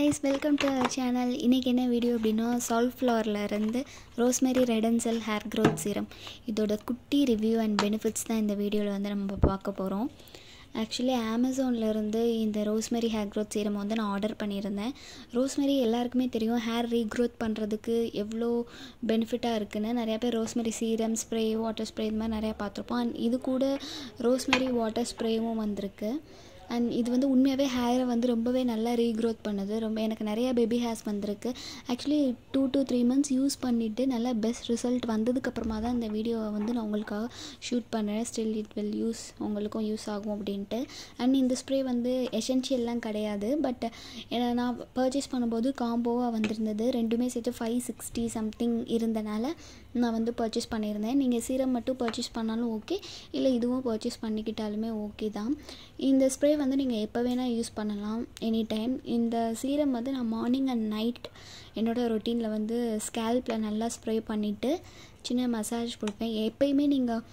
guys, welcome to our channel. இன்னைக்கு என்ன video அப்படின்னா சால்ஃப்ளவர்ல இருந்து rosemary red and sell hair growth serum இதோட குட்டி ரிவ்யூ அண்ட் பெனிஃபிட்ஸ் தான் இந்த வீடியோவில் வந்து நம்ம பார்க்க போகிறோம். ஆக்சுவலி அமேசானில் இருந்து இந்த ரோஸ்மெரி ஹேர் க்ரோத் சீரம் வந்து நான் ஆர்டர் பண்ணியிருந்தேன். ரோஸ்மெரி எல்லாருக்குமே தெரியும் ஹேர் ரீக்ரோத் பண்ணுறதுக்கு எவ்வளோ பெனிஃபிட்டாக இருக்குன்னு. நிறையா பேர் rosemary serum, spray, water spray இது மாதிரி நிறையா பார்த்துருப்போம். அண்ட் இது கூட ரோஸ்மெரி வாட்டர் ஸ்ப்ரேவும் வந்திருக்கு. அண்ட் இது வந்து உண்மையாகவே ஹேரை வந்து ரொம்பவே நல்லா ரீக்ரோத் பண்ணுது. எனக்கு நிறையா பேபி ஹேர்ஸ் வந்திருக்கு. ஆக்சுவலி 2 to 3 months யூஸ் பண்ணிவிட்டு நல்லா பெஸ்ட் ரிசல்ட் வந்ததுக்கப்புறமா தான் இந்த வீடியோவை வந்து நான் உங்களுக்காக ஷூட் பண்ணுறேன். ஸ்டில் இட் வில் உங்களுக்கும் யூஸ் ஆகும் அப்படின்ட்டு. அண்ட் இந்த ஸ்ப்ரே வந்து எசென்ஷியல்லாம் கிடையாது. பட் நான் பர்ச்சேஸ் பண்ணும்போது காம்போவாக வந்திருந்தது. ரெண்டுமே சேர்த்து 560 சம்திங் இருந்தனால நான் வந்து பர்ச்சேஸ் பண்ணியிருந்தேன். நீங்கள் சீரம் மட்டும் பர்ச்சேஸ் பண்ணாலும் ஓகே, இல்லை இதுவும் பர்ச்சேஸ் பண்ணிக்கிட்டாலுமே ஓகே தான். இந்த ஸ்ப்ரே வந்து நீங்கள் எப்போ வேணால் யூஸ் பண்ணலாம், எனி டைம். இந்த சீரம் வந்து நான் மார்னிங் அண்ட் நைட் என்னோடய ரொட்டீனில் வந்து ஸ்கேல்பில் நல்லா ஸ்ப்ரே பண்ணிவிட்டு சின்ன மசாஜ் கொடுப்பேன். எப்போயுமே நீங்கள்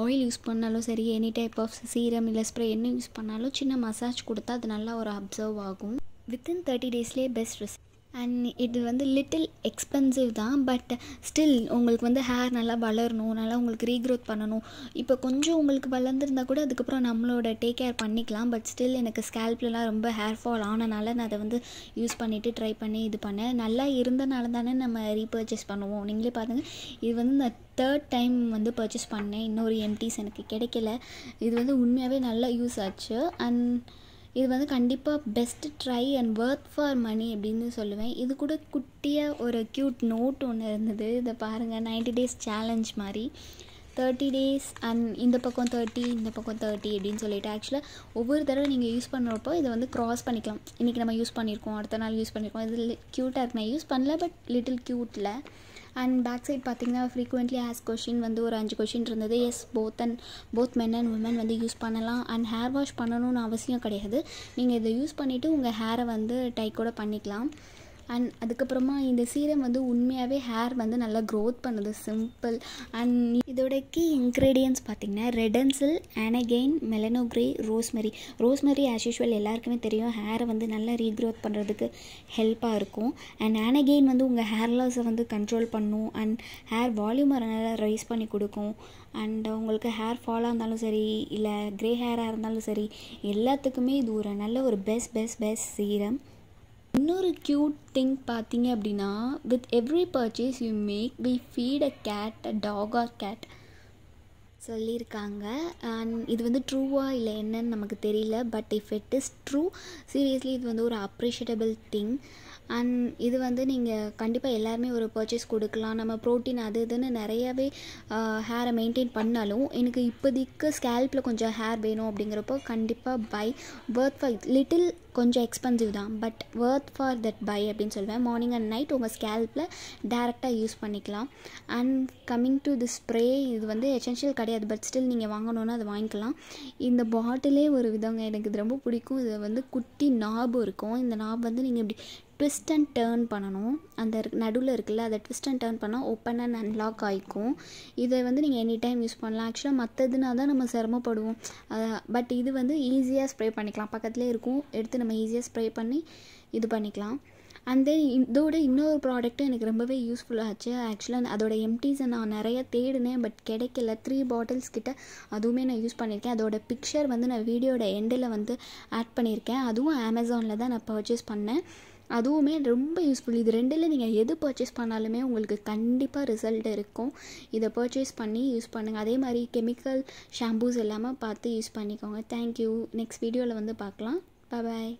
ஆயில் யூஸ் பண்ணாலும் சரி, எனி டைப் ஆஃப் சீரம் இல்லை ஸ்ப்ரே என்ன யூஸ் பண்ணாலும் சின்ன மசாஜ் கொடுத்தா அது நல்லா ஒரு அப்சர்வ் ஆகும். வித்தின் 30 daysலேயே பெஸ்ட் ரிசல்ட். அண்ட் இது வந்து லிட்டில் எக்ஸ்பென்சிவ் தான். பட் ஸ்டில் உங்களுக்கு வந்து ஹேர் நல்லா வளரணும், நல்லா உங்களுக்கு ரீக்ரோத் பண்ணணும். இப்போ கொஞ்சம் உங்களுக்கு வளர்ந்துருந்தால் கூட அதுக்கப்புறம் நம்மளோட டேக் கேர் பண்ணிக்கலாம். பட் ஸ்டில் எனக்கு ஸ்கேல்ப்லலாம் ரொம்ப ஹேர் ஃபால் ஆனனால நான் அதை வந்து யூஸ் பண்ணிவிட்டு ட்ரை பண்ணி இது பண்ணேன். நல்லா இருந்தனால தானே நம்ம ரீபர்ச்சேஸ் பண்ணுவோம். நீங்களே பாருங்கள், இது வந்து நான் 3rd டைம் வந்து பர்ச்சேஸ் பண்ணேன். இன்னொரு எம்டிஸ் எனக்கு கிடைக்கல. இது வந்து உண்மையாகவே நல்லா யூஸ் ஆச்சு. அண்ட் இது வந்து கண்டிப்பாக best try and worth for money அப்படின்னு சொல்லுவேன். இது கூட குட்டியாக ஒரு க்யூட் நோட் ஒன்று இருந்தது. இதை பாருங்கள், 90 days சேலஞ்ச் மாதிரி 30 days அண்ட் இந்த பக்கம் 30 இந்த பக்கம் 30 அப்படின்னு சொல்லிட்டு. ஆக்சுவலாக ஒவ்வொரு தடவை நீங்கள் யூஸ் பண்ணுறப்போ இதை வந்து க்ராஸ் பண்ணிக்கலாம். இன்றைக்கி நம்ம யூஸ் பண்ணியிருக்கோம், அடுத்த நாள் யூஸ் பண்ணியிருக்கோம். இது க்யூட்டாக இருக்கு. நான் யூஸ் பண்ணல, பட் லிட்டில் க்யூட்டில். அண்ட் பேக் சைட் பார்த்திங்கன்னா ஃப்ரீக்வெண்ட்லி ஆஸ் கொஷின் வந்து ஒரு 5 கொஷின் இருந்தது. Yes, both men and women வந்து யூஸ் பண்ணலாம். அண்ட் ஹேர் வாஷ் பண்ணணும்னு அவசியம் கிடையாது. நீங்கள் இதை யூஸ் பண்ணிவிட்டு உங்கள் ஹேரை வந்து டை கூட பண்ணிக்கலாம். அண்ட் அதுக்கப்புறமா இந்த சீரம் வந்து உண்மையாகவே ஹேர் வந்து நல்லா க்ரோத் பண்ணுது. சிம்பிள். அண்ட் இதோட கீ இன்க்ரீடியன்ட்ஸ் பார்த்திங்கன்னா Redensyl, Anagain, melano grey, rosemary as usual எல்லாருக்குமே தெரியும் ஹேரை வந்து நல்லா ரீக்ரோத் பண்ணுறதுக்கு ஹெல்ப்பாக இருக்கும். அண்ட் ஆனகெயின் வந்து உங்கள் ஹேர் லாஸை வந்து கண்ட்ரோல் பண்ணும். அண்ட் ஹேர் வால்யூமை நல்லா ரைஸ் பண்ணி கொடுக்கும். அண்ட் உங்களுக்கு ஹேர் ஃபாலாக இருந்தாலும் சரி, இல்லை க்ரே ஹேராக இருந்தாலும் சரி, எல்லாத்துக்குமே இது ஒரு நல்ல ஒரு பெஸ்ட் சீரம். இன்னொரு க்யூட் திங் பார்த்தீங்க அப்படின்னா, with every purchase you make we feed a cat, a dog or cat சொல்லியிருக்காங்க. அண்ட் இது வந்து ட்ரூவாக இல்லை என்னன்னு நமக்கு தெரியல. But if it is true, seriously இது வந்து ஒரு அப்ரிஷியேட்டபிள் திங். அண்ட் இது வந்து நீங்கள் கண்டிப்பாக எல்லாருமே ஒரு பர்ச்சேஸ் கொடுக்கலாம். நம்ம ப்ரோட்டீன் அது இதுன்னு நிறையாவே ஹேரை மெயின்டைன் பண்ணாலும் எனக்கு இப்போதைக்கு ஸ்கேல்பில் கொஞ்சம் ஹேர் வேணும் அப்படிங்கிறப்போ கண்டிப்பாக பை. ஒர்த் ஃபார் லிட்டில் கொஞ்சம் எக்ஸ்பென்சிவ் தான், but worth for that buy அப்படின்னு சொல்லுவேன். மார்னிங் அண்ட் நைட் உங்கள் ஸ்கேல்பில் டேரெக்டாக யூஸ் பண்ணிக்கலாம். And coming to the spray, இது வந்து எசென்ஷியல் கிடையாது. பட் ஸ்டில் நீங்கள் வாங்கணுன்னா அதை வாங்கிக்கலாம். இந்த பாட்டிலே ஒரு விதங்க, எனக்கு இது ரொம்ப பிடிக்கும். இது வந்து குட்டி நாபு இருக்கும். இந்த நாப் வந்து நீங்கள் இப்படி ட்விஸ்ட் அண்ட் டேர்ன் பண்ணணும். அந்த நடுவில் இருக்குல்ல, அதை ட்விஸ்ட் அண்ட் டேர்ன் பண்ணால் ஓப்பன் அண்ட் அன்லாக் ஆகிக்கும். இதை வந்து நீங்கள் எனி டைம் யூஸ் பண்ணலாம். ஆக்சுவலாக மற்றதுனா தான் நம்ம சிரமப்படுவோம். பட் இது வந்து ஈஸியாக ஸ்ப்ரே பண்ணிக்கலாம். பக்கத்துலேயே இருக்கும், எடுத்து நம்ம ஈஸியாக ஸ்ப்ரே பண்ணி இது பண்ணிக்கலாம். அண்ட் தென் இதோட இன்னொரு ப்ராடக்ட்டும் எனக்கு ரொம்பவே யூஸ்ஃபுல்லாகிச்சு. ஆக்சுவலாக அதோட எம்டிஸை நான் நிறையா தேடினேன், பட் கிடைக்கல. 3 bottles கிட்ட அதுவுமே நான் யூஸ் பண்ணியிருக்கேன். அதோட பிக்சர் வந்து நான் வீடியோட எண்டில் வந்து ஆட் பண்ணியிருக்கேன். அதுவும் அமேசானில் தான் நான் பர்ச்சேஸ் பண்ணேன். அதுவுமே ரொம்ப யூஸ்ஃபுல். இது ரெண்டில் நீங்கள் எது பர்ச்சேஸ் பண்ணாலுமே உங்களுக்கு கண்டிப்பாக ரிசல்ட் இருக்கும். இதை பர்ச்சேஸ் பண்ணி யூஸ் பண்ணுங்கள். அதே மாதிரி கெமிக்கல் ஷாம்பூஸ் எல்லாமே பார்த்து யூஸ் பண்ணிக்கோங்க. தேங்க்யூ. நெக்ஸ்ட் வீடியோவில் வந்து பார்க்கலாம். பாய்.